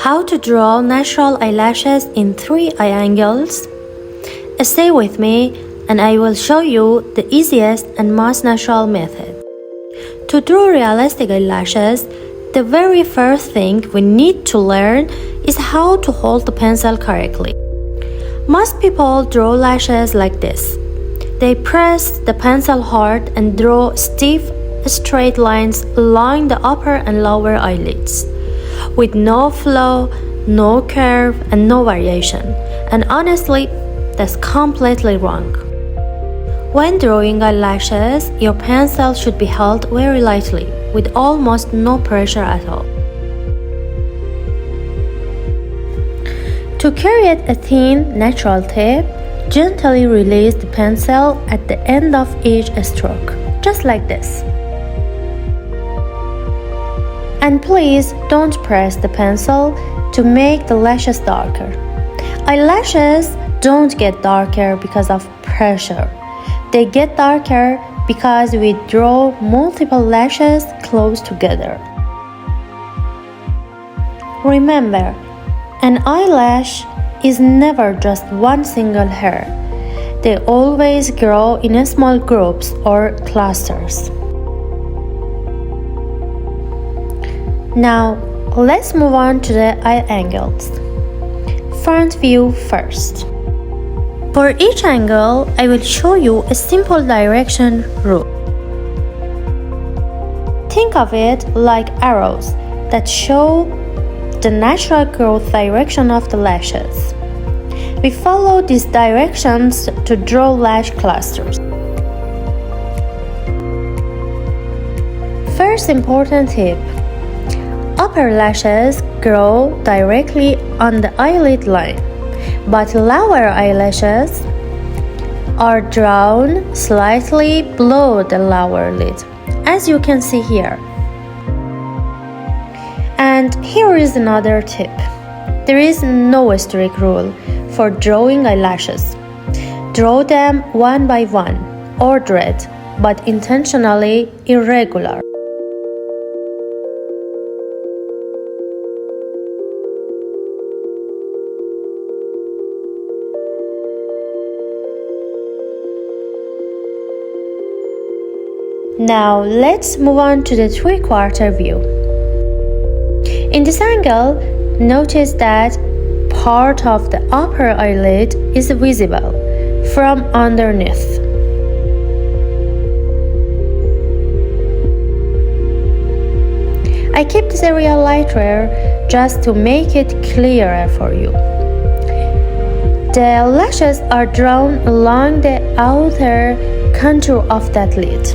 How to draw natural eyelashes in 3 eye angles? Stay with me and I will show you the easiest and most natural method. To draw realistic eyelashes, the very first thing we need to learn is how to hold the pencil correctly. Most people draw lashes like this. They press the pencil hard and draw stiff, straight lines along the upper and lower eyelids, with no flow, no curve, and no variation. And honestly, that's completely wrong. When drawing eyelashes, your pencil should be held very lightly, with almost no pressure at all. To create a thin, natural tip, gently release the pencil at the end of each stroke, just like this. And please don't press the pencil to make the lashes darker. Eyelashes don't get darker because of pressure. They get darker because we draw multiple lashes close together. Remember, an eyelash is never just one single hair. They always grow in small groups or clusters. Now, let's move on to the eye angles. Front view first. For each angle, I will show you a simple direction rule. Think of it like arrows that show the natural growth direction of the lashes. We follow these directions to draw lash clusters. First important tip: upper lashes grow directly on the eyelid line, but lower eyelashes are drawn slightly below the lower lid, as you can see here. And here is another tip. There is no strict rule for drawing eyelashes. Draw them one by one, ordered, but intentionally irregular. Now let's move on to the 3/4 view. In this angle, notice that part of the upper eyelid is visible from underneath. I keep this area lighter just to make it clearer for you. The lashes are drawn along the outer contour of that lid.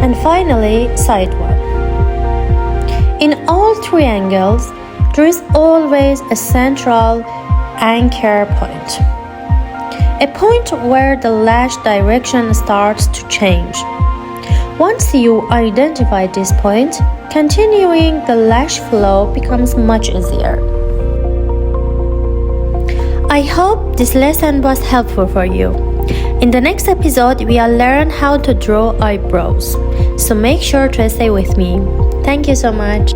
And finally, side one. In all 3 angles, there is always a central anchor point. A point where the lash direction starts to change. Once you identify this point, continuing the lash flow becomes much easier. I hope this lesson was helpful for you. In the next episode, we'll learn how to draw eyebrows. So make sure to stay with me. Thank you so much.